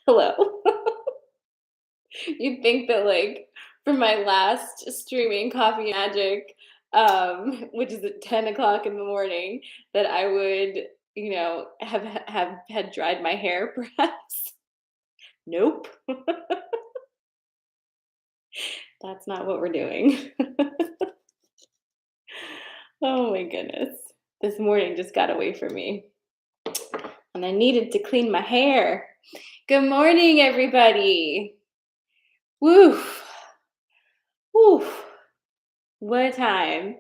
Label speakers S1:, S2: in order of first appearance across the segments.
S1: Hello. You'd think that, like, for my last streaming Coffee Magic, which is at 10 o'clock in the morning, that I would, have had dried my hair perhaps. Nope, that's not what we're doing. Oh my goodness. This morning just got away from me, and I needed to clean my hair. Good morning, everybody. Woo, woo, what a time.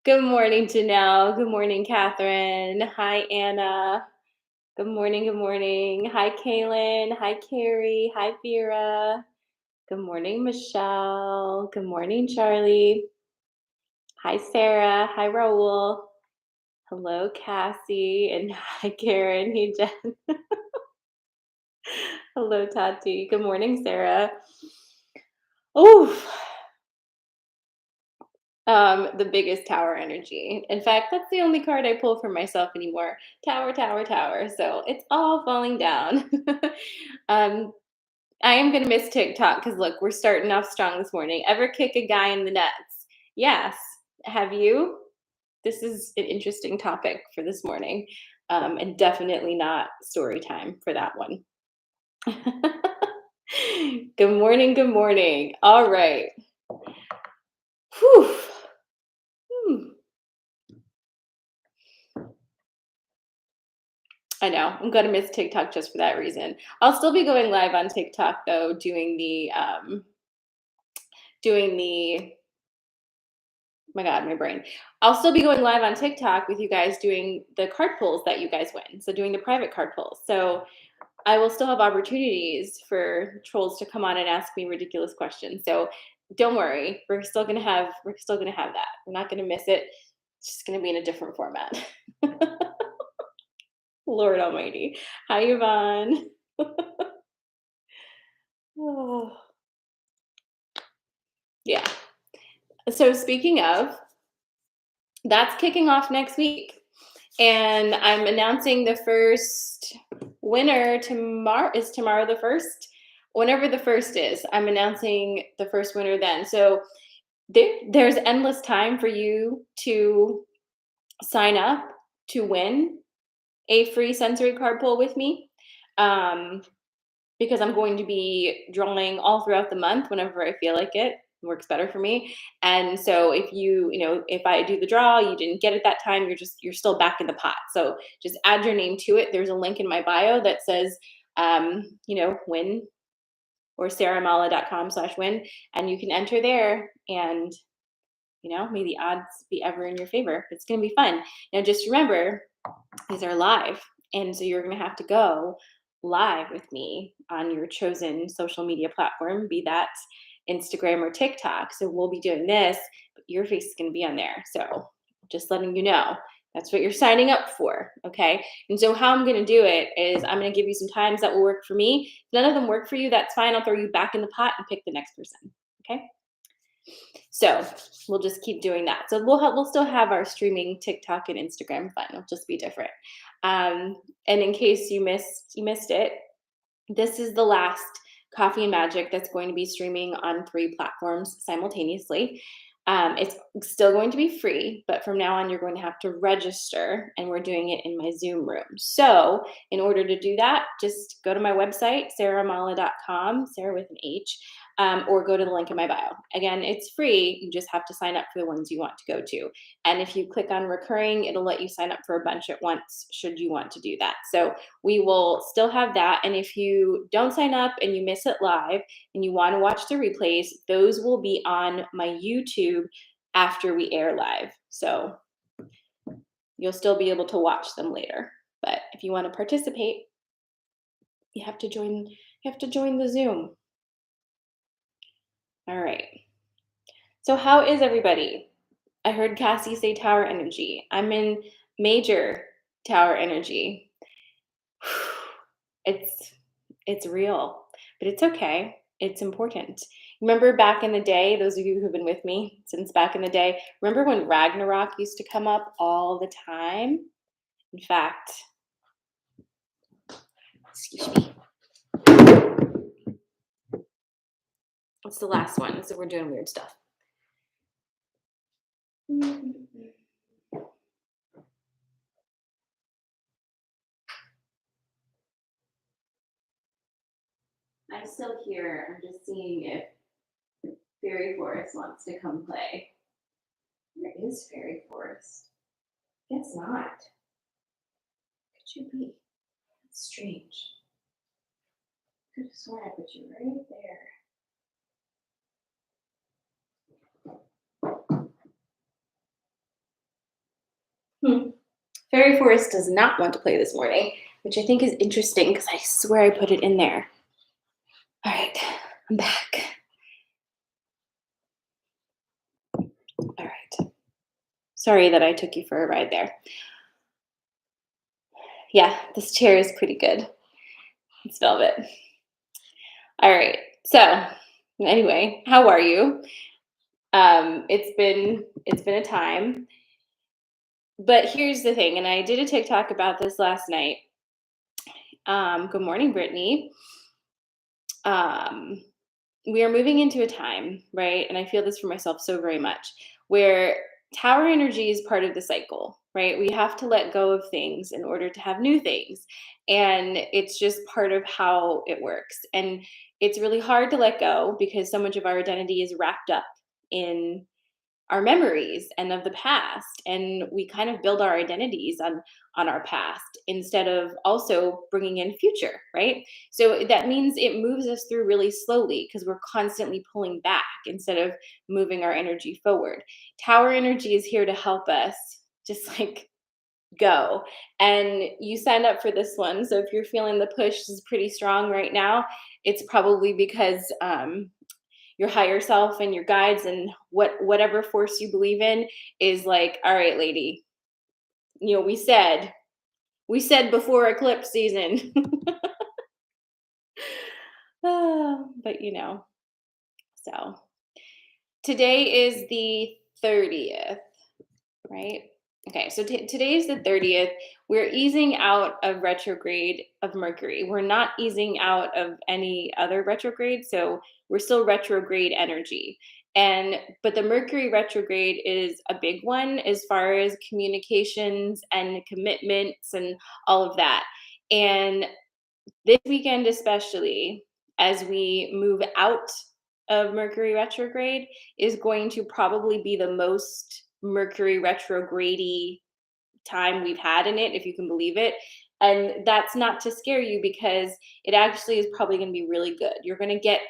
S1: Good morning, Janelle. Good morning, Catherine. Hi, Anna. Good morning. Good morning. Hi, Kaylin. Hi, Carrie. Hi, Vera. Good morning, Michelle. Good morning, Charlie. Hi, Sarah. Hi, Raul. Hello, Cassie. And hi, Karen. Hey, Jen. Hello, Tati. Good morning, Sarah. Oh, the biggest tower energy. In fact, that's the only card I pull for myself anymore. Tower, tower, tower. So it's all falling down. um, I am gonna miss TikTok because look, we're starting off strong this morning. Ever kick a guy in the nuts? Yes. Have you? This is an interesting topic for this morning, and definitely not story time for that one. Good morning. Good morning. All right. Whew. Hmm. I know. I'm gonna miss TikTok just for that reason. I'll still be going live on TikTok though, doing the my God, my brain. I'll still be going live on TikTok with you guys doing the card pulls that you guys win. So doing the private card pulls. So I will still have opportunities for trolls to come on and ask me ridiculous questions. So don't worry, we're still gonna have that. We're not gonna miss it. It's just gonna be in a different format. Lord Almighty. Hi, Yvonne. Oh, yeah. So speaking of, that's kicking off next week. And I'm announcing the first winner tomorrow. Is tomorrow the first? Whenever the first is, I'm announcing the first winner then. So there's endless time for you to sign up to win a free sensory card pull with me. Because I'm going to be drawing all throughout the month whenever I feel like it. Works better for me. And so if I do the draw, you didn't get it that time, you're still back in the pot. So just add your name to it. There's a link in my bio that says win, or sarahmala.com/win, and you can enter there, and may the odds be ever in your favor. It's going to be fun. Now just remember, these are live, and so you're going to have to go live with me on your chosen social media platform, be that Instagram or TikTok. So we'll be doing this, but your face is going to be on there. So just letting you know, that's what you're signing up for. Okay. And so how I'm going to do it is I'm going to give you some times that will work for me. If none of them work for you, that's fine. I'll throw you back in the pot and pick the next person. Okay. So we'll just keep doing that. So we'll still have our streaming TikTok and Instagram fun. It'll just be different. And in case you missed it, this is the last Coffee and Magic that's going to be streaming on 3 platforms simultaneously. It's still going to be free, but from now on, you're going to have to register, and we're doing it in my Zoom room. So in order to do that, just go to my website, sarahmala.com, Sarah with an H, or go to the link in my bio. Again, it's free. You just have to sign up for the ones you want to go to. And if you click on recurring, it'll let you sign up for a bunch at once, should you want to do that. So we will still have that. And if you don't sign up and you miss it live and you want to watch the replays, those will be on my YouTube after we air live. So you'll still be able to watch them later. But if you want to participate, you have to join the Zoom. All right. So how is everybody? I heard Cassie say tower energy. I'm in major tower energy. It's real, but it's okay. It's important. Remember back in the day, those of you who've been with me since back in the day, remember when Ragnarok used to come up all the time? In fact, excuse me. What's the last one? So we're doing weird stuff. I'm still here. I'm just seeing if Fairy Forest wants to come play. Where is Fairy Forest? Guess not. Could you be? That's strange. Could have sworn I put you right there. Fairy Forest does not want to play this morning, which I think is interesting because I swear I put it in there. All right, I'm back. All right. Sorry that I took you for a ride there. Yeah, this chair is pretty good. It's velvet. All right. So anyway, how are you? It's been a time. But here's the thing, and I did a TikTok about this last night. Good morning, Brittany. We are moving into a time, right? And I feel this for myself so very much, where tower energy is part of the cycle, right? We have to let go of things in order to have new things. And it's just part of how it works. And it's really hard to let go because so much of our identity is wrapped up in our memories and of the past, and we kind of build our identities on our past instead of also bringing in future, right? So that means it moves us through really slowly because we're constantly pulling back instead of moving our energy forward. Tower energy is here to help us just like go. And you signed up for this one, so if you're feeling the push is pretty strong right now, it's probably because your higher self and your guides and whatever force you believe in is like, all right, lady, we said before eclipse season. But so today is the 30th, right? Okay, so today is the 30th. We're easing out of retrograde of Mercury. We're not easing out of any other retrograde, so we're still retrograde energy. But the Mercury retrograde is a big one as far as communications and commitments and all of that. And this weekend, especially as we move out of Mercury retrograde, is going to probably be the most Mercury retrograde time we've had in it, if you can believe it. And that's not to scare you because it actually is probably going to be really good. You're going to get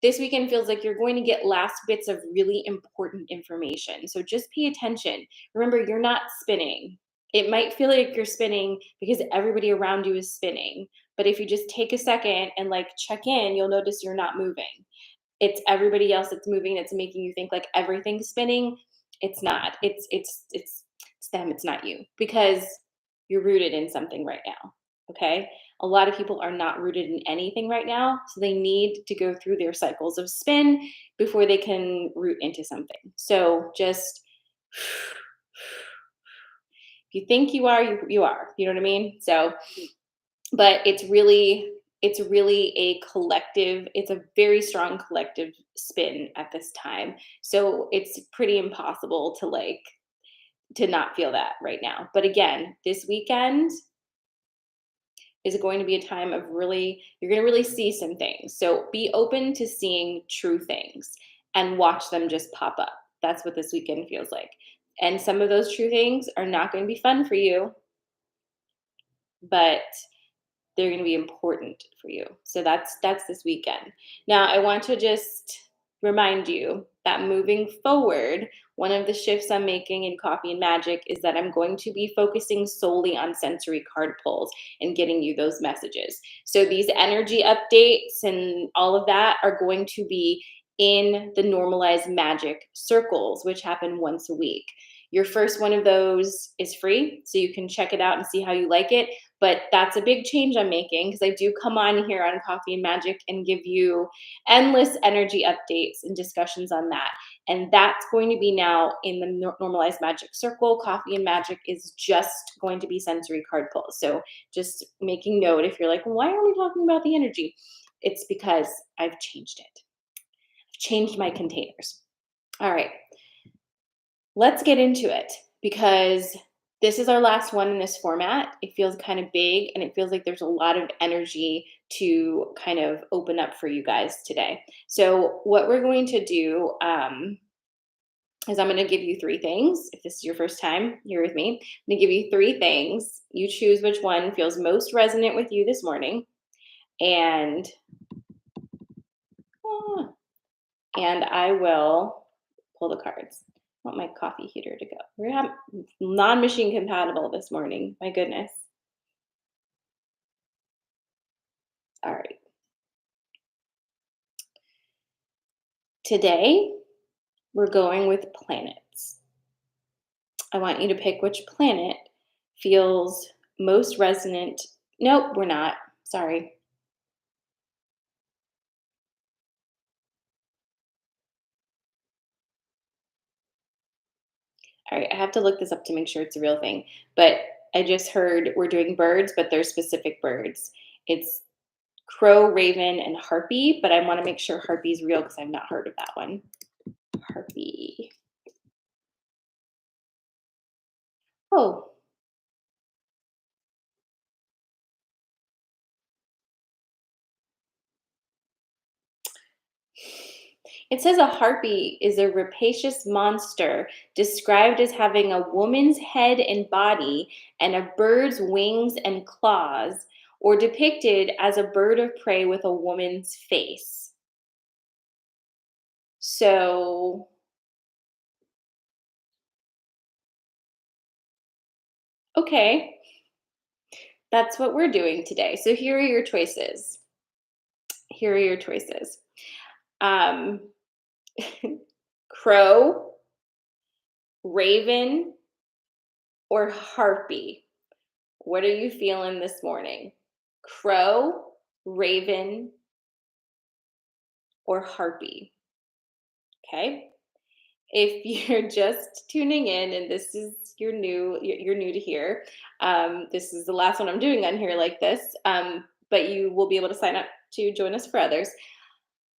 S1: this weekend feels like you're going to get last bits of really important information. So just pay attention. Remember, you're not spinning. It might feel like you're spinning because everybody around you is spinning. But if you just take a second and like check in, you'll notice you're not moving. It's everybody else that's moving that's making you think like everything's spinning. It's not. It's them, it's not you, because you're rooted in something right now. Okay? A lot of people are not rooted in anything right now, so they need to go through their cycles of spin before they can root into something. So just if you think you are, you are. You know what I mean? So but it's really a collective, it's a very strong collective spin at this time, so it's pretty impossible to not feel that right now. But again, this weekend is going to be a time of really, you're going to really see some things, so be open to seeing true things and watch them just pop up. That's what this weekend feels like, and some of those true things are not going to be fun for you, but they're going to be important for you. So that's this weekend. Now, I want to just remind you that moving forward, one of the shifts I'm making in Coffee and Magic is that I'm going to be focusing solely on sensory card pulls and getting you those messages. So these energy updates and all of that are going to be in the normalized magic circles, which happen once a week. Your first one of those is free, so you can check it out and see how you like it. But that's a big change I'm making because I do come on here on Coffee and Magic and give you endless energy updates and discussions on that. And that's going to be now in the Normalized Magic Circle. Coffee and Magic is just going to be sensory card pulls. So just making note if you're like, why are we talking about the energy? It's because I've changed it. I've changed my containers. All right, let's get into it because this is our last one in this format. It feels kind of big and it feels like there's a lot of energy to kind of open up for you guys today. So what we're going to do is I'm going to give you three things. If this is your first time here with me, I'm going to give you three things. You choose which one feels most resonant with you this morning, and I will pull the cards. I want my coffee heater to go. We're having non-machine compatible this morning. My goodness. All right. Today, we're going with planets. I want you to pick which planet feels most resonant. Nope, we're not. Sorry. All right, I have to look this up to make sure it's a real thing. But I just heard we're doing birds, but they're specific birds. It's crow, raven, and harpy, but I want to make sure harpy is real because I've not heard of that one. Harpy. Oh, it says a harpy is a rapacious monster described as having a woman's head and body and a bird's wings and claws, or depicted as a bird of prey with a woman's face. So, okay, that's what we're doing today. So here are your choices. Here are your choices. Um, crow, raven, or harpy? What are you feeling this morning? Crow, raven, or harpy? Okay. If you're just tuning in and this is you're new to here, this is the last one I'm doing on here like this, but you will be able to sign up to join us for others.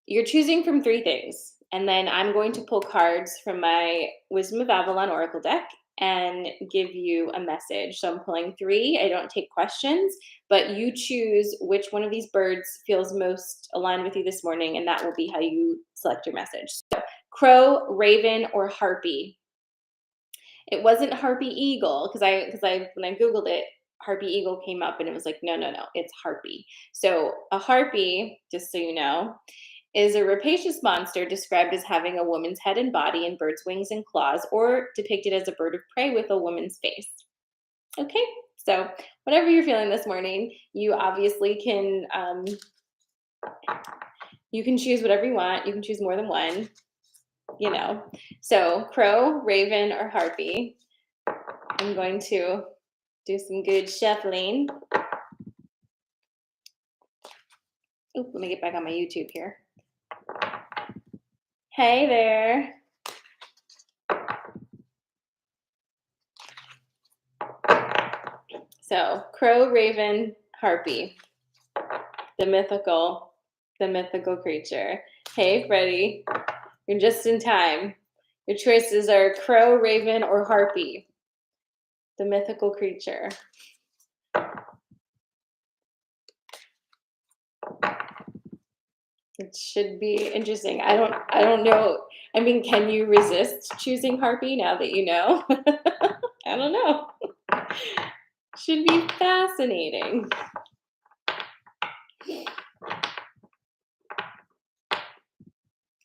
S1: You're choosing from three things, and then I'm going to pull cards from my Wisdom of Avalon Oracle deck and give you a message. So I'm pulling three. I don't take questions, but you choose which one of these birds feels most aligned with you this morning, and that will be how you select your message. So crow, raven, or harpy. It wasn't harpy eagle because I when I googled it, harpy eagle came up and it was like no, it's harpy. So a harpy, just so you know, is a rapacious monster described as having a woman's head and body and bird's wings and claws, or depicted as a bird of prey with a woman's face. Okay, so whatever you're feeling this morning, you obviously can you can choose whatever you want. You can choose more than one, you know. So crow, raven, or harpy. I'm going to do some good shuffling. Oop, let me get back on my YouTube here. Hey there. So crow, raven, harpy, the mythical creature. Hey, Freddie, you're just in time. Your choices are crow, raven, or harpy, the mythical creature. It should be interesting. I don't know. I mean, can you resist choosing harpy now that you know? I don't know. Should be fascinating.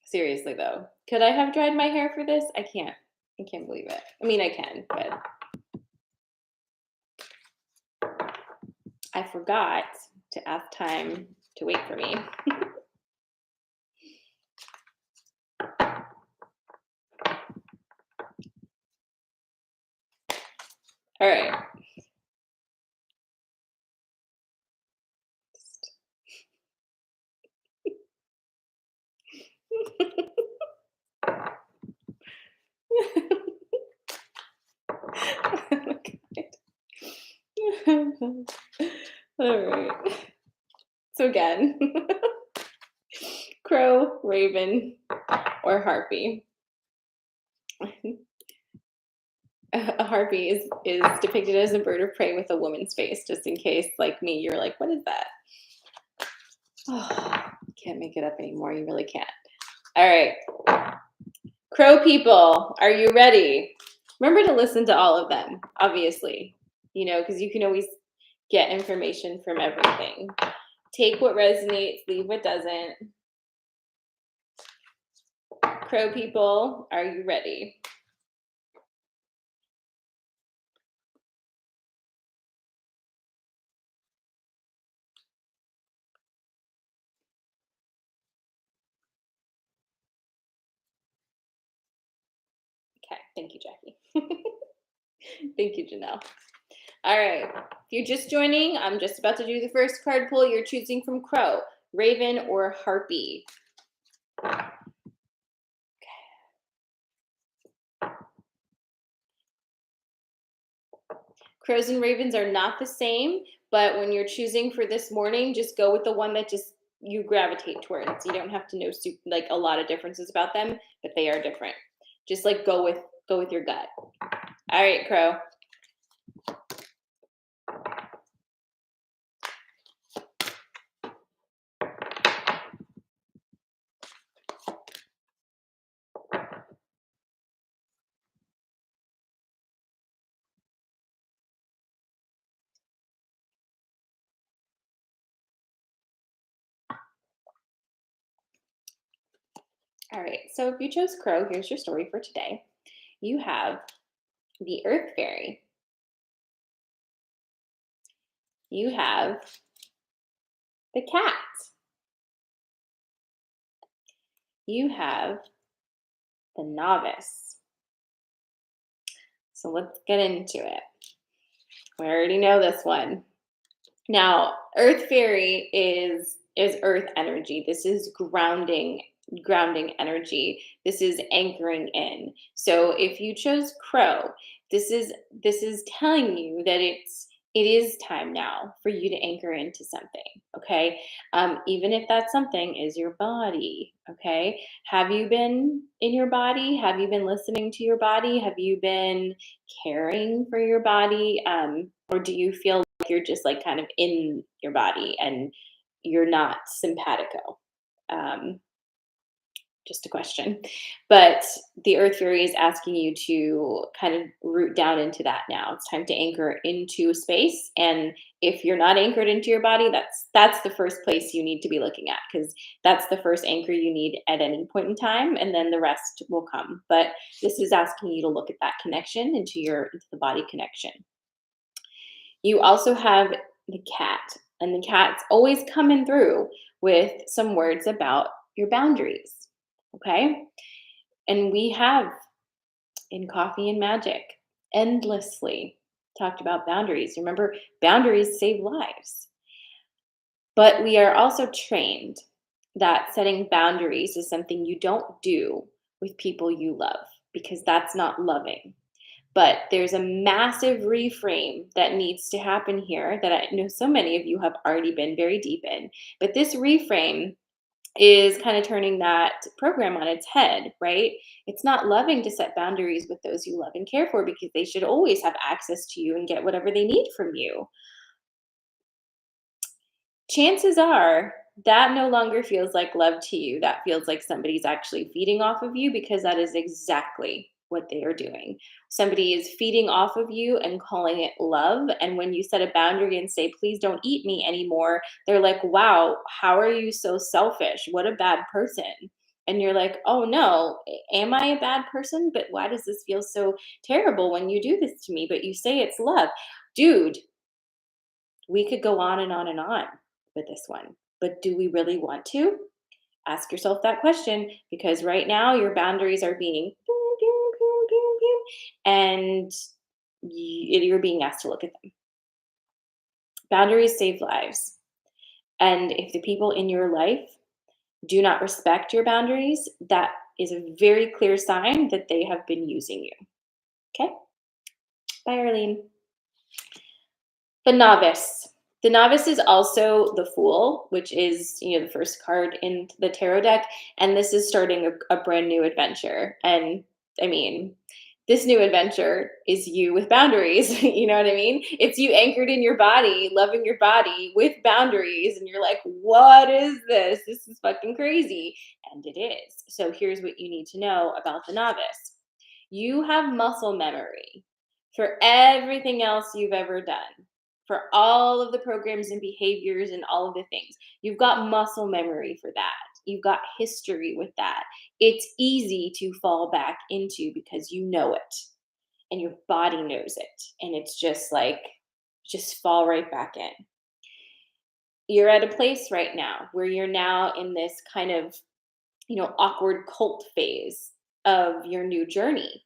S1: Seriously though, could I have dried my hair for this? I can't believe it. I mean, I can, but I forgot to ask time to wait for me. All right. Oh my God. All right. So again, crow, raven, or harpy. A harpy is depicted as a bird of prey with a woman's face, just in case, like me, you're like, what is that? Oh, can't make it up anymore. You really can't. All right. Crow people, are you ready? Remember to listen to all of them, obviously, because you can always get information from everything. Take what resonates, leave what doesn't. Crow people, are you ready? Okay, thank you, Jackie. Thank you, Janelle. All right, if you're just joining, I'm just about to do the first card pull. You're choosing from crow, raven, or harpy. Crows and ravens are not the same, but when you're choosing for this morning, just go with the one that just you gravitate towards. You don't have to know like a lot of differences about them, but they are different. Just like go with your gut. All right, crow. All right, so if you chose crow, here's your story for today. You have the earth fairy. You have the cat. You have the novice. So let's get into it. We already know this one. Now, earth fairy is earth energy. This is grounding energy. This is anchoring in. So if you chose crow, this is telling you that it is time now for you to anchor into something. Okay, even if that something is your body. Okay, have you been in your body? Have you been listening to your body? Have you been caring for your body? Or do you feel like you're just like kind of in your body and you're not simpatico? Um, just a question. But the earth fairy is asking you to kind of root down into that now. It's time to anchor into space. And if you're not anchored into your body, that's the first place you need to be looking at, because that's the first anchor you need at any point in time, and then the rest will come. But this is asking you to look at that connection into the body connection. You also have the cat, and the cat's always coming through with some words about your boundaries. Okay. And we have in Coffee and Magic endlessly talked about boundaries. Remember, boundaries save lives. But we are also trained that setting boundaries is something you don't do with people you love, because that's not loving. But there's a massive reframe that needs to happen here that I know so many of you have already been very deep in. But this reframe is kind of turning that program on its head, right? It's not loving to set boundaries with those you love and care for, because they should always have access to you and get whatever they need from you. Chances are that no longer feels like love to you. That feels like somebody's actually feeding off of you, because that is exactly what they are doing. Somebody is feeding off of you and calling it love. And when you set a boundary and say, please don't eat me anymore, they're like, wow, how are you so selfish? What a bad person. And you're like, oh no, am I a bad person? But why does this feel so terrible when you do this to me? But you say it's love. Dude, we could go on and on and on with this one, but do we really want to? Ask yourself that question, because right now your boundaries are being boom, boom, boom, boom, boom, and You're being asked to look at them. Boundaries save lives. And if the people in your life do not respect your boundaries, that is a very clear sign that they have been using you. Okay? Bye, Arlene. The novice. The novice is also the fool, which is, the first card in the tarot deck, and this is starting a brand new adventure. And I mean, this new adventure is you with boundaries. You know what I mean? It's you anchored in your body, loving your body with boundaries, and you're like, "What is this? This is fucking crazy." And it is. So here's what you need to know about the novice. You have muscle memory for everything else you've ever done, for all of the programs and behaviors and all of the things. You've got muscle memory for that. You've got history with that. It's easy to fall back into because you know it and your body knows it. And it's just like, just fall right back in. You're at a place right now where you're now in this kind of, awkward cult phase of your new journey.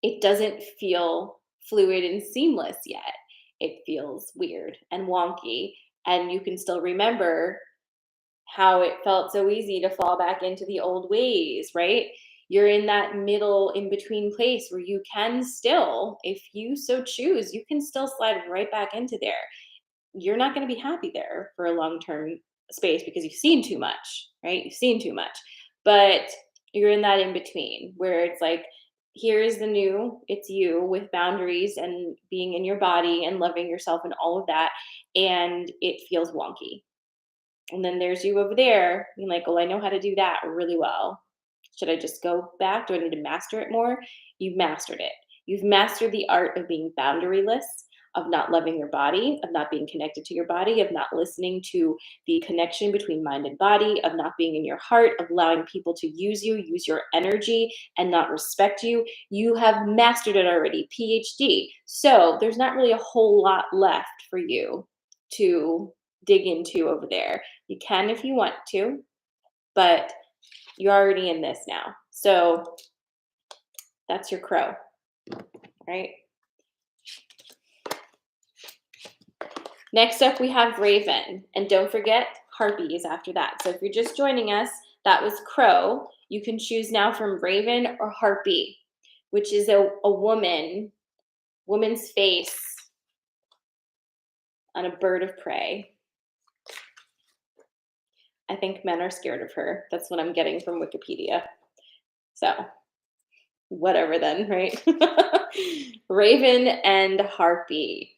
S1: It doesn't feel fluid and seamless yet. It feels weird and wonky. And you can still remember how it felt so easy to fall back into the old ways, right? You're in that middle in between place where you can still, if you so choose, you can still slide right back into there. You're not going to be happy there for a long term space because you've seen too much, right? You've seen too much. But you're in that in between where it's like, here's the new, it's you with boundaries and being in your body and loving yourself and all of that. And it feels wonky. And then there's you over there being like, well, I know how to do that really well. Should I just go back? Do I need to master it more? You've mastered it. You've mastered the art of being boundaryless, of not loving your body, of not being connected to your body, of not listening to the connection between mind and body, of not being in your heart, of allowing people to use you, use your energy, and not respect you. You have mastered it already, PhD. So there's not really a whole lot left for you to dig into over there. You can if you want to, but you're already in this now. So that's your crow, right? Next up, we have Raven. And don't forget, Harpy is after that. So if you're just joining us, that was Crow. You can choose now from Raven or Harpy, which is a woman's face on a bird of prey. I think men are scared of her. That's what I'm getting from Wikipedia. So whatever then, right? Raven and Harpy.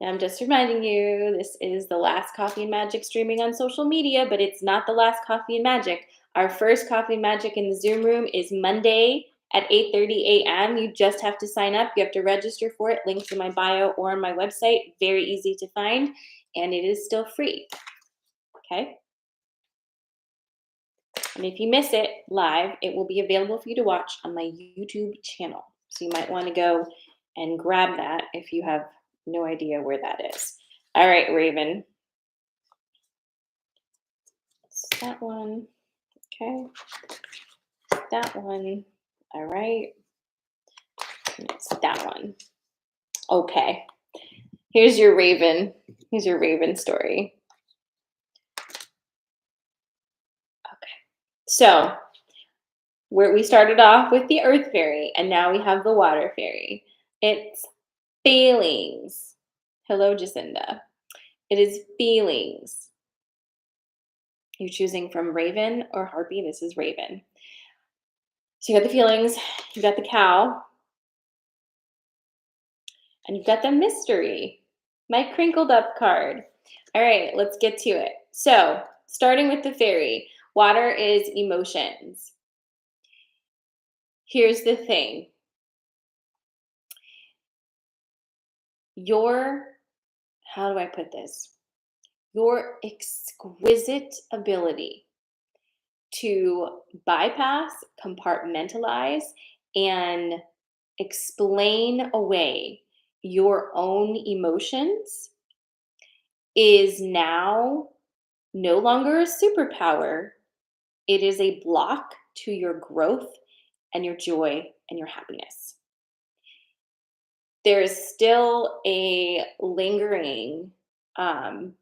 S1: I'm just reminding you, this is the last Coffee and Magic streaming on social media, but it's not the last Coffee and Magic. Our first Coffee and Magic in the Zoom room is Monday at 8:30 a.m. You just have to sign up. You have to register for it. Links in my bio or on my website. Very easy to find, and it is still free. Okay? And if you miss it live, it will be available for you to watch on my YouTube channel. So you might want to go and grab that if you have no idea where that is. All right, Raven. It's that one. Okay. That one. All right. And it's that one. Okay. Here's your Raven. Here's your Raven story. Okay. So we started off with the Earth Fairy, and now we have the Water Fairy. It's feelings. Hello, Jacinda. It is feelings. You're choosing from Raven or Harpy. This is Raven. So you got the feelings, you got the cow, and you've got the mystery. My crinkled up card. All right, let's get to it. So starting with the fairy, water is emotions. Here's the thing. How do I put this? Your exquisite ability to bypass, compartmentalize, and explain away your own emotions is now no longer a superpower. It is a block to your growth and your joy and your happiness. There is still a um,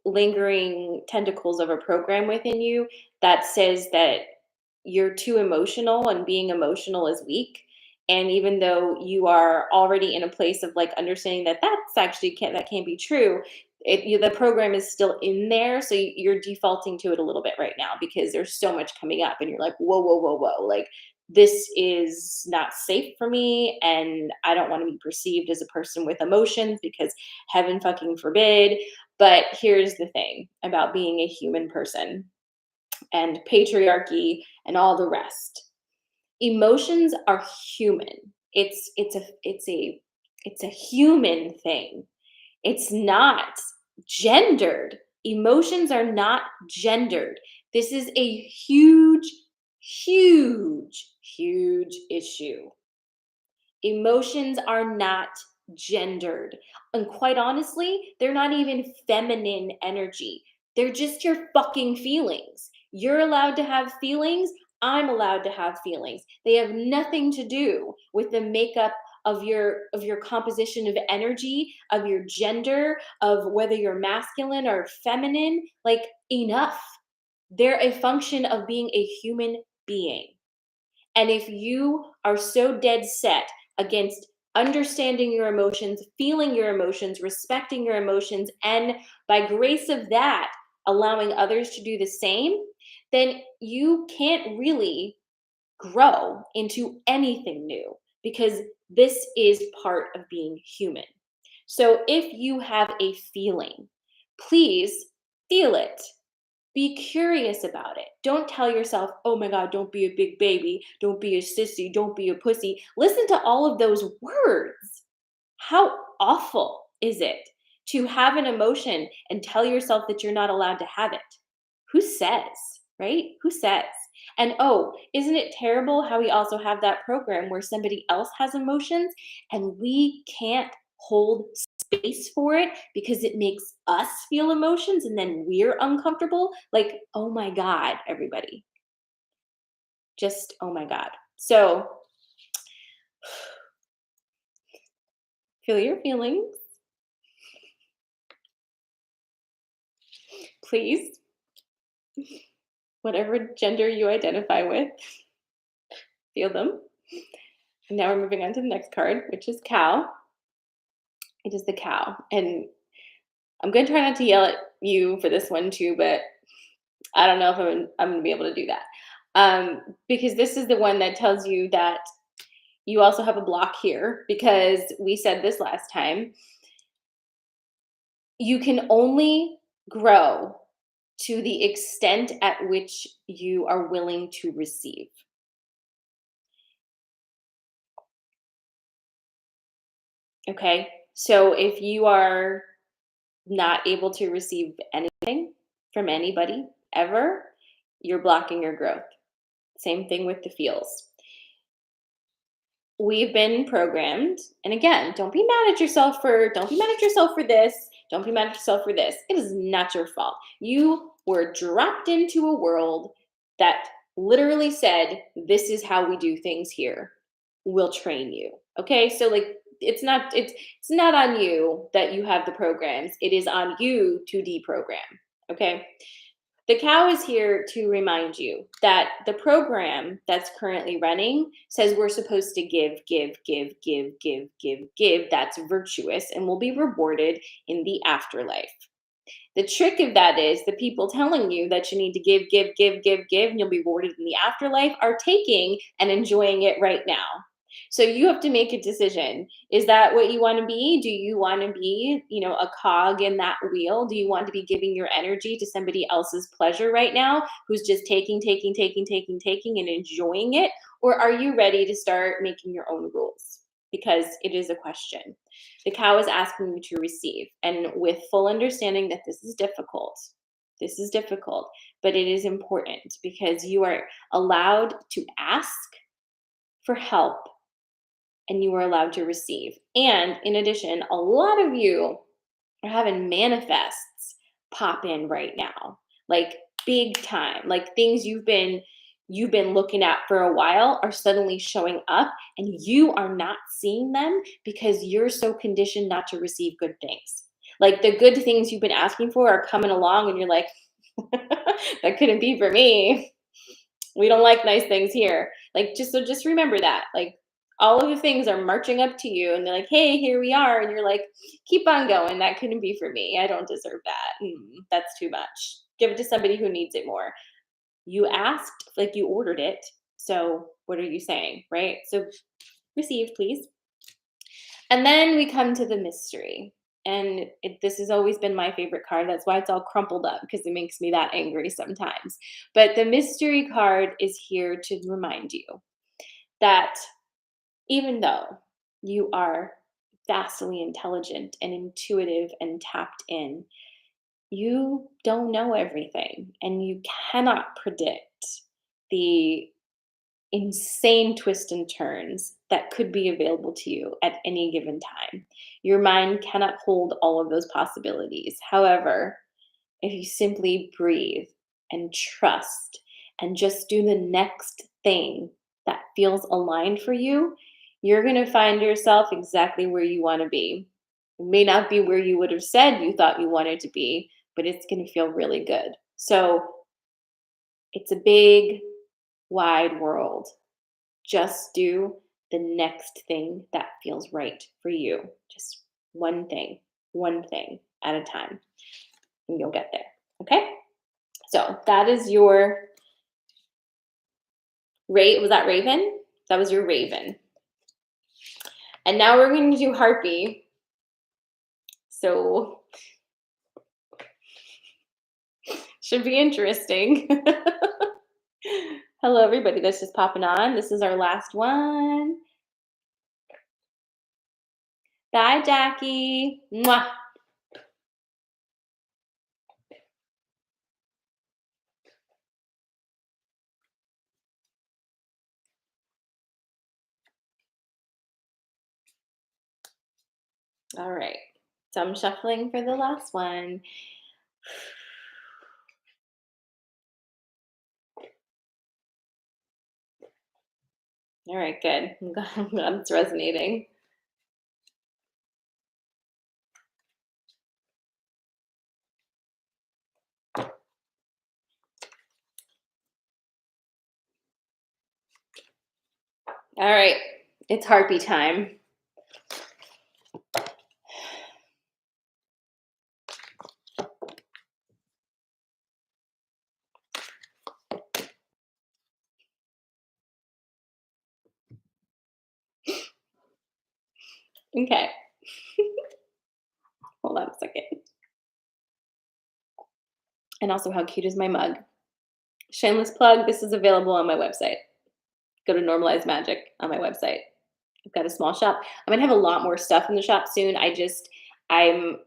S1: lingering tentacles of a program within you that says that you're too emotional and being emotional is weak. And even though you are already in a place of like understanding that that's actually that can't be true, the program is still in there. So you're defaulting to it a little bit right now because there's so much coming up and you're like, whoa, whoa, whoa, whoa. Like, this is not safe for me. And I don't want to be perceived as a person with emotions because heaven fucking forbid. But here's the thing about being a human person and patriarchy and all the rest. Emotions are human. It's a human thing. It's not gendered. Emotions are not gendered. This is a huge, huge, huge issue. Emotions are not gendered. And quite honestly, they're not even feminine energy. They're just your fucking feelings. You're allowed to have feelings. I'm allowed to have feelings. They have nothing to do with the makeup of your composition of energy, of your gender, of whether you're masculine or feminine. Like, enough. They're a function of being a human being. And if you are so dead set against understanding your emotions, feeling your emotions, respecting your emotions, and by grace of that, allowing others to do the same, then you can't really grow into anything new because this is part of being human. So if you have a feeling, please feel it. Be curious about it. Don't tell yourself, oh my God, don't be a big baby. Don't be a sissy. Don't be a pussy. Listen to all of those words. How awful is it to have an emotion and tell yourself that you're not allowed to have it? Who says, right? Who says? And oh, isn't it terrible how we also have that program where somebody else has emotions and we can't hold space for it because it makes us feel emotions and then we're uncomfortable? Like, oh my God, everybody. Just, oh my God. So, feel your feelings, please. Whatever gender you identify with, feel them. And now we're moving on to the next card, which is cow. It is the cow. And I'm going to try not to yell at you for this one too, but I don't know if I'm going to be able to do that. Because this is the one that tells you that you also have a block here because we said this last time. You can only grow to the extent at which you are willing to receive. Okay? So if you are not able to receive anything from anybody ever, you're blocking your growth. Same thing with the feels. We've been programmed, and again, don't be mad at yourself for this. Don't be mad at yourself for this. It is not your fault. You were dropped into a world that literally said, this is how we do things here. We'll train you. Okay? So like it's not on you that you have the programs. It is on you to deprogram. Okay? The cow is here to remind you that the program that's currently running says we're supposed to give, give, give, give, give, give, give. That's virtuous and will be rewarded in the afterlife. The trick of that is the people telling you that you need to give, give, give, give, give, and you'll be rewarded in the afterlife are taking and enjoying it right now. So you have to make a decision. Is that what you want to be? Do you want to be, a cog in that wheel? Do you want to be giving your energy to somebody else's pleasure right now who's just taking, taking, taking, taking, taking and enjoying it? Or are you ready to start making your own rules? Because it is a question. The cow is asking you to receive, and with full understanding that this is difficult. This is difficult, but it is important because you are allowed to ask for help and you are allowed to receive. And in addition, a lot of you are having manifests pop in right now, like big time, like things you've been you've been looking at for a while are suddenly showing up and you are not seeing them because you're so conditioned not to receive good things. Like the good things you've been asking for are coming along and you're like, that couldn't be for me. We don't like nice things here. Like just remember that. Like all of the things are marching up to you and they're like, "Hey, here we are." And you're like, "Keep on going. That couldn't be for me. I don't deserve that. That's too much. Give it to somebody who needs it more." You asked, like you ordered it. So what are you saying, right? So receive, please. And then we come to the mystery. And this has always been my favorite card. That's why it's all crumpled up because it makes me that angry sometimes. But the mystery card is here to remind you that even though you are vastly intelligent and intuitive and tapped in, you don't know everything and you cannot predict the insane twists and turns that could be available to you at any given time. Your mind cannot hold all of those possibilities. However, if you simply breathe and trust and just do the next thing that feels aligned for you, you're going to find yourself exactly where you want to be. It may not be where you would have said you thought you wanted to be, but it's going to feel really good. So it's a big, wide world. Just do the next thing that feels right for you. Just one thing at a time, and you'll get there. Okay? So that is your was that Raven? That was your Raven. And now we're going to do Harpy. So should be interesting. Hello, everybody that's just popping on. This is our last one. Bye, Jackie. Mwah. All right. So I'm shuffling for the last one. All right, good. I'm glad it's resonating. All right, it's Harpy time. Okay. Hold on a second. And also, how cute is my mug? Shameless plug, this is available on my website. Go to Normalize Magic on my website. I've got a small shop. I'm gonna have a lot more stuff in the shop soon. I'm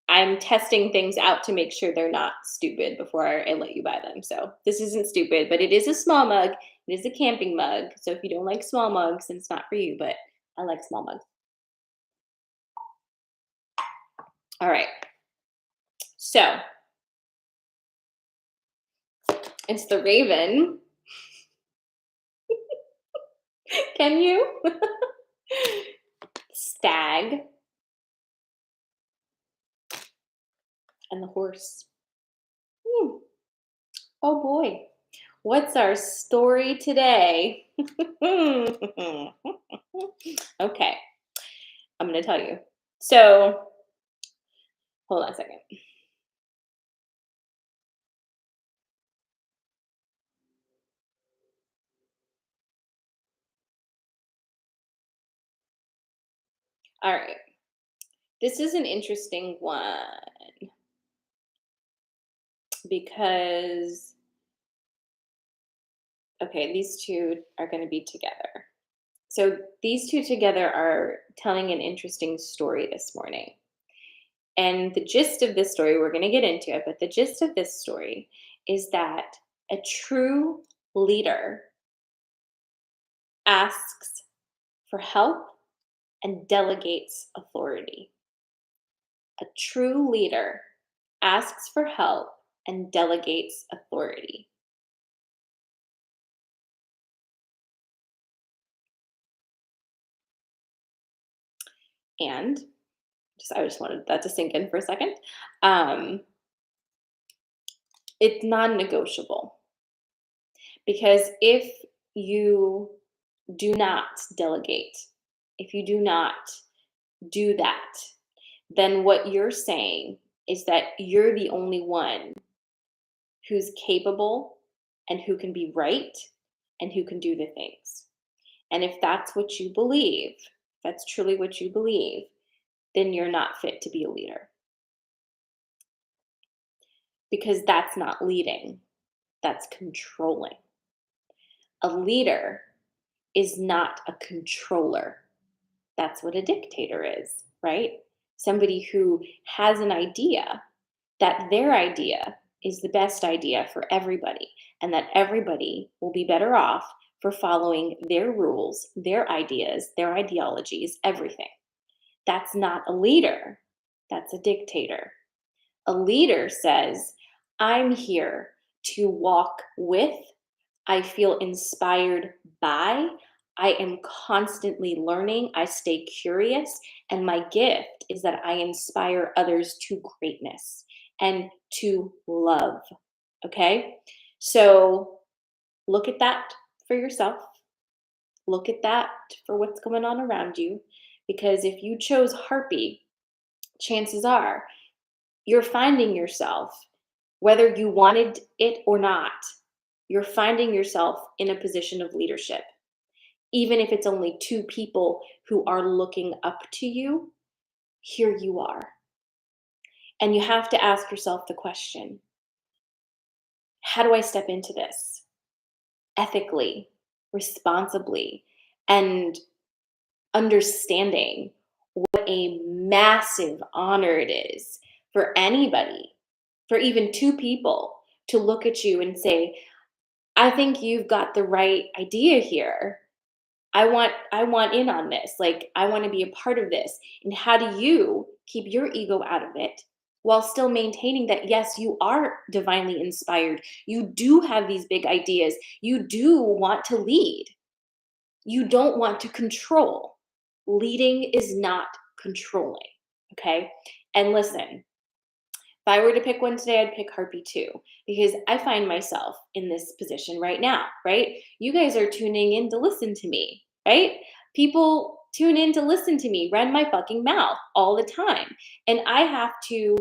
S1: I'm testing things out to make sure they're not stupid before I let you buy them. So this isn't stupid, but it is a small mug. It is a camping mug. So if you don't like small mugs, then it's not for you, but I like small mugs. All right. So it's the Raven. Can you? Stag and the horse. Hmm. Oh boy. What's our story today? Okay, I'm going to tell you. So, hold on a second. All right. This is an interesting one because, okay, these two are going to be together. So, these two together are telling an interesting story this morning. And the gist of this story, we're going to get into it, but the gist of this story is that a true leader asks for help and delegates authority. A true leader asks for help and delegates authority. And I just wanted that to sink in for a second. Um, it's non-negotiable because if you do not delegate, if you do not do that, then what you're saying is that you're the only one who's capable and who can be right and who can do the things. And if that's what you believe, if that's truly what you believe, then you're not fit to be a leader because that's not leading, that's controlling. A leader is not a controller. That's what a dictator is, right? Somebody who has an idea that their idea is the best idea for everybody and that everybody will be better off for following their rules, their ideas, their ideologies, everything. That's not a leader. That's a dictator. A leader says, I'm here to walk with, I feel inspired by, I am constantly learning, I stay curious, and my gift is that I inspire others to greatness and to love. Okay? So look at that for yourself. Look at that for what's going on around you. Because if you chose Harpy, chances are you're finding yourself, whether you wanted it or not, you're finding yourself in a position of leadership. Even if it's only two people who are looking up to you, here you are. And you have to ask yourself the question, how do I step into this ethically, responsibly, and understanding what a massive honor it is for anybody, for even two people to look at you and say, I think you've got the right idea here. I want in on this. Like I want to be a part of this. And how do you keep your ego out of it while still maintaining that yes, you are divinely inspired. You do have these big ideas. You do want to lead. You don't want to control. Leading is not controlling, okay? And listen, if I were to pick one today, I'd pick Harpy too, because I find myself in this position right now, right? You guys are tuning in to listen to me, right? People tune in to listen to me run my fucking mouth all the time. And I have to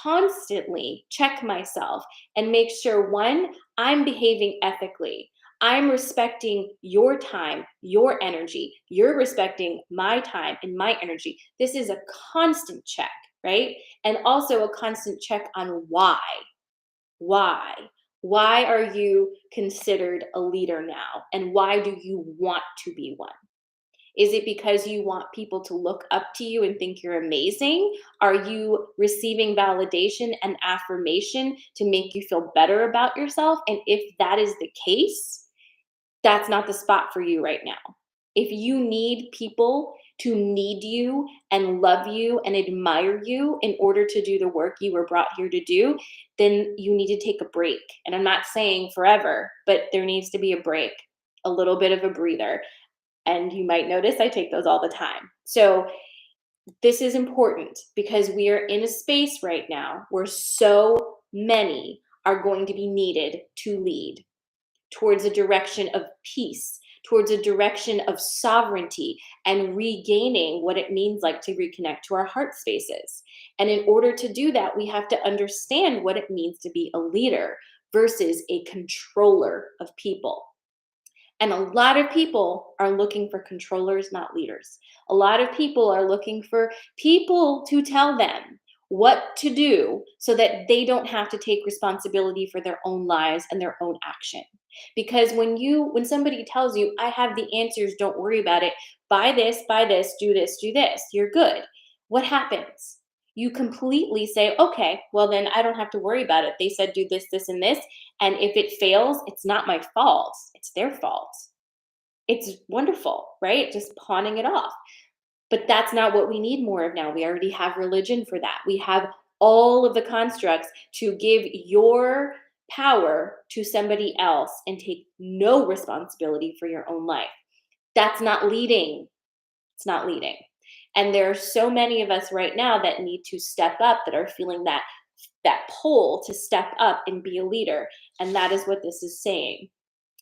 S1: constantly check myself and make sure one, I'm behaving ethically. I'm respecting your time, your energy. You're respecting my time and my energy. This is a constant check, right? And also a constant check on why. Why? Why are you considered a leader now? And why do you want to be one? Is it because you want people to look up to you and think you're amazing? Are you receiving validation and affirmation to make you feel better about yourself? And if that is the case, that's not the spot for you right now. If you need people to need you and love you and admire you in order to do the work you were brought here to do, then you need to take a break. And I'm not saying forever, but there needs to be a break, a little bit of a breather. And you might notice I take those all the time. So this is important because we are in a space right now where so many are going to be needed to lead towards a direction of peace, towards a direction of sovereignty and regaining what it means like to reconnect to our heart spaces. And in order to do that, we have to understand what it means to be a leader versus a controller of people. And a lot of people are looking for controllers, not leaders. A lot of people are looking for people to tell them what to do so that they don't have to take responsibility for their own lives and their own action. Because when somebody tells you, I have the answers, don't worry about it, buy this, do this, you're good. What happens? You completely say, okay, well then I don't have to worry about it. They said do this, this, and this. And if it fails, it's not my fault. It's their fault. It's wonderful, right? Just pawning it off. But that's not what we need more of now. We already have religion for that. We have all of the constructs to give your power to somebody else and take no responsibility for your own life. That's not leading. It's not leading. And there are so many of us right now that need to step up, that are feeling that pull to step up and be a leader. And that is what this is saying.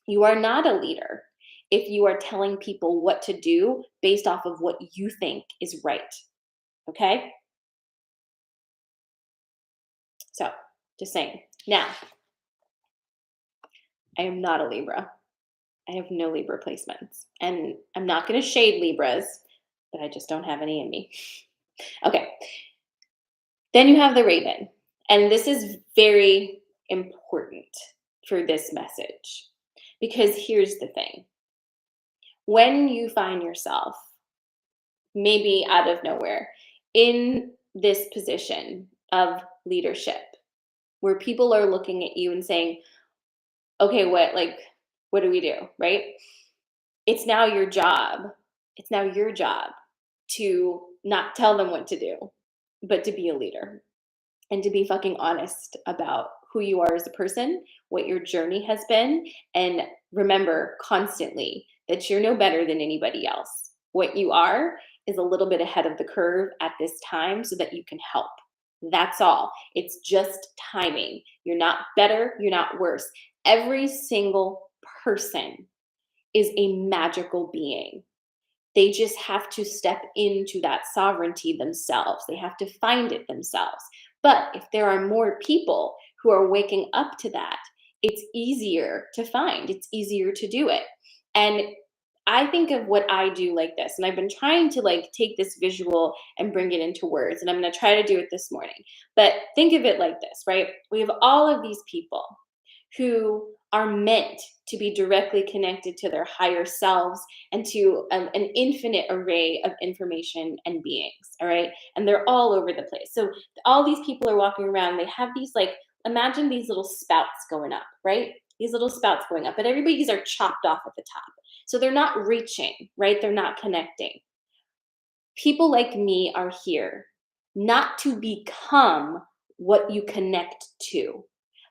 S1: You are not a leader if you are telling people what to do based off of what you think is right. Okay? So, just saying. Now, I am not a Libra. I have no Libra placements. And I'm not going to shade Libras, but I just don't have any in me. Okay. Then you have the Raven. And this is very important for this message, because here's the thing. When you find yourself, maybe out of nowhere, in this position of leadership, where people are looking at you and saying, okay, what do we do? Right? It's now your job. It's now your job to not tell them what to do, but to be a leader and to be fucking honest about who you are as a person, what your journey has been, and remember constantly that you're no better than anybody else. What you are is a little bit ahead of the curve at this time so that you can help. That's all. It's just timing. You're not better, you're not worse. Every single person is a magical being. They just have to step into that sovereignty themselves. They have to find it themselves. But if there are more people who are waking up to that, it's easier to find, it's easier to do it. And I think of what I do like this, and I've been trying to take this visual and bring it into words, and I'm going to try to do it this morning. But think of it like this, right? We have all of these people who are meant to be directly connected to their higher selves and to an infinite array of information and beings, all right? And they're all over the place. So all these people are walking around, they have these imagine these little spouts going up, right? These little spouts going up, but everybody's are chopped off at the top. So they're not reaching, right? They're not connecting. People like me are here not to become what you connect to,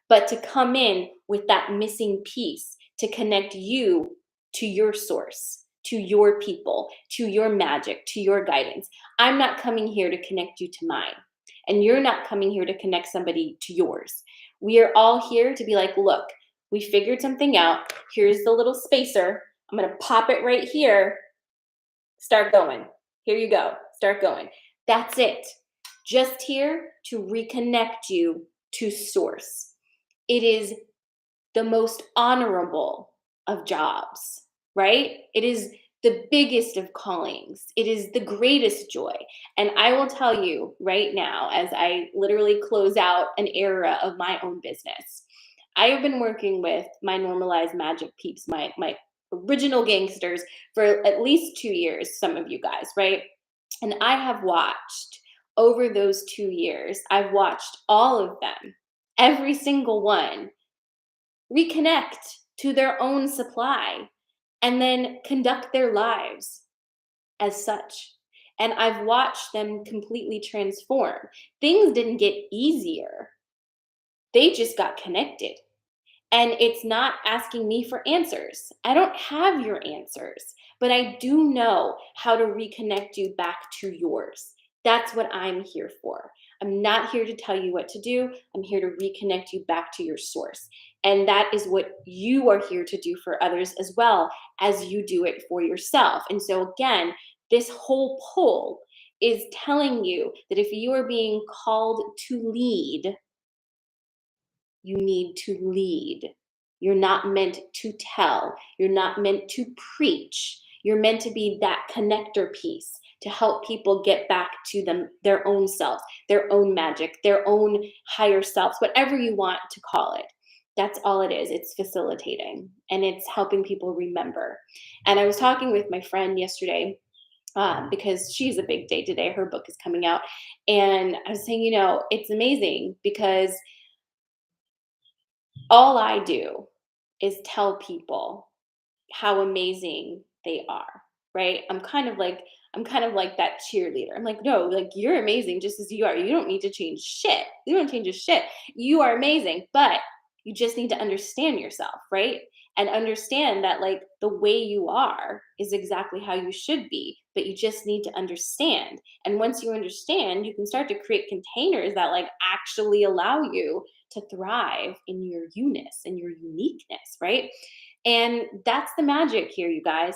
S1: but to come in with that missing piece to connect you to your source, to your people, to your magic, to your guidance. I'm not coming here to connect you to mine, and you're not coming here to connect somebody to yours. We are all here to be like, look, we figured something out. Here's the little spacer. I'm going to pop it right here. Start going. Here you go. Start going. That's it. Just here to reconnect you to source. It is the most honorable of jobs, right? It is the biggest of callings. It is the greatest joy. And I will tell you right now, as I literally close out an era of my own business, I have been working with my normalized magic peeps, my original gangsters, for at least 2 years, some of you guys, right? And I have watched over those 2 years, I've watched all of them, every single one, reconnect to their own supply and then conduct their lives as such. And I've watched them completely transform. Things didn't get easier. They just got connected. And it's not asking me for answers. I don't have your answers, but I do know how to reconnect you back to yours. That's what I'm here for. I'm not here to tell you what to do. I'm here to reconnect you back to your source. And that is what you are here to do for others as well as you do it for yourself. And so again, this whole pull is telling you that if you are being called to lead, you need to lead. You're not meant to tell. You're not meant to preach. You're meant to be that connector piece to help people get back to their own selves, their own magic, their own higher selves, whatever you want to call it. That's all it is. It's facilitating, and it's helping people remember. And I was talking with my friend yesterday, because she's a big day today. Her book is coming out. And I was saying, it's amazing because all I do is tell people how amazing they are, right? I'm kind of like that cheerleader. I'm like, no, you're amazing just as you are. You don't need to change shit. You don't change a shit. You are amazing, but you just need to understand yourself, right? and understand that like the way you are is exactly how you should be, but you just need to understand. And once you understand, you can start to create containers that like actually allow you to thrive in your you-ness and your uniqueness, right? And that's the magic here, you guys.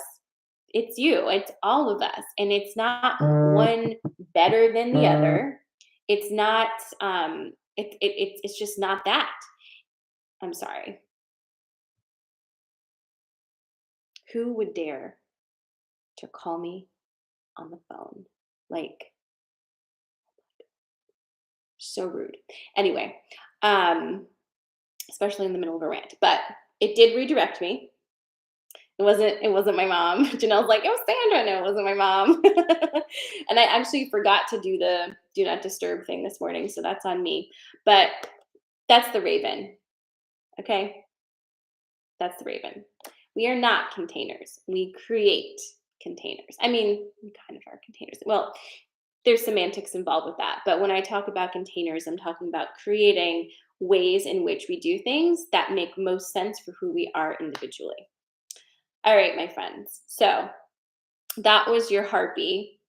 S1: It's you, it's all of us. And it's not one better than the other. It's not, it's just not that. I'm sorry. Who would dare to call me on the phone? Like, so rude. Anyway, um, especially in the middle of a rant. But it did redirect me. It wasn't my mom. Janelle's like, it was Sandra. No, it wasn't my mom. And I actually forgot to do the do not disturb thing this morning, so that's on me. But that's the Raven. Okay? That's the Raven. We are not containers. We create containers. I mean, we kind of are containers. Well, there's semantics involved with that. But when I talk about containers, I'm talking about creating ways in which we do things that make most sense for who we are individually. All right, my friends. So that was your Harpy.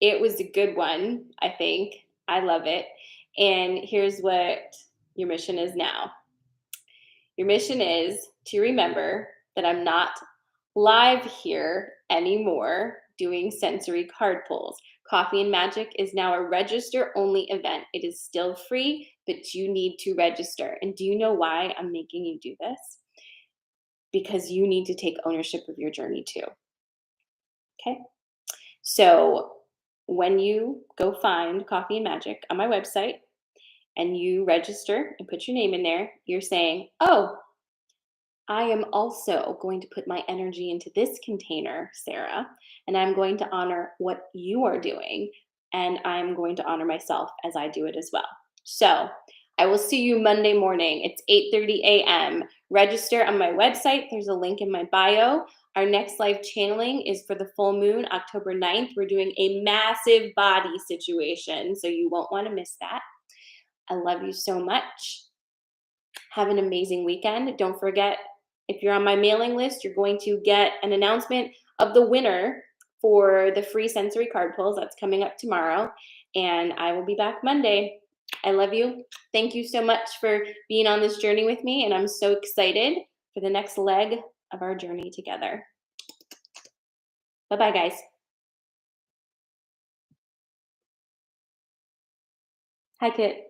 S1: It was a good one, I think. I love it. And here's what your mission is now. Your mission is to remember that I'm not live here anymore doing sensory card pulls. Coffee and Magic is now a register only event. It is still free, but you need to register. And do you know why I'm making you do this? Because you need to take ownership of your journey too. Okay? So when you go find Coffee and Magic on my website and you register and put your name in there, you're saying, oh, I am also going to put my energy into this container, Sarah, and I'm going to honor what you are doing, and I'm going to honor myself as I do it as well. So I will see you Monday morning. It's 8:30 a.m. Register on my website. There's a link in my bio. Our next live channeling is for the full moon, October 9th. We're doing a massive body situation, so you won't want to miss that. I love you so much. Have an amazing weekend. Don't forget, if you're on my mailing list, you're going to get an announcement of the winner for the free sensory card pulls. That's coming up tomorrow. And I will be back Monday. I love you. Thank you so much for being on this journey with me. And I'm so excited for the next leg of our journey together. Bye-bye, guys. Hi, Kit.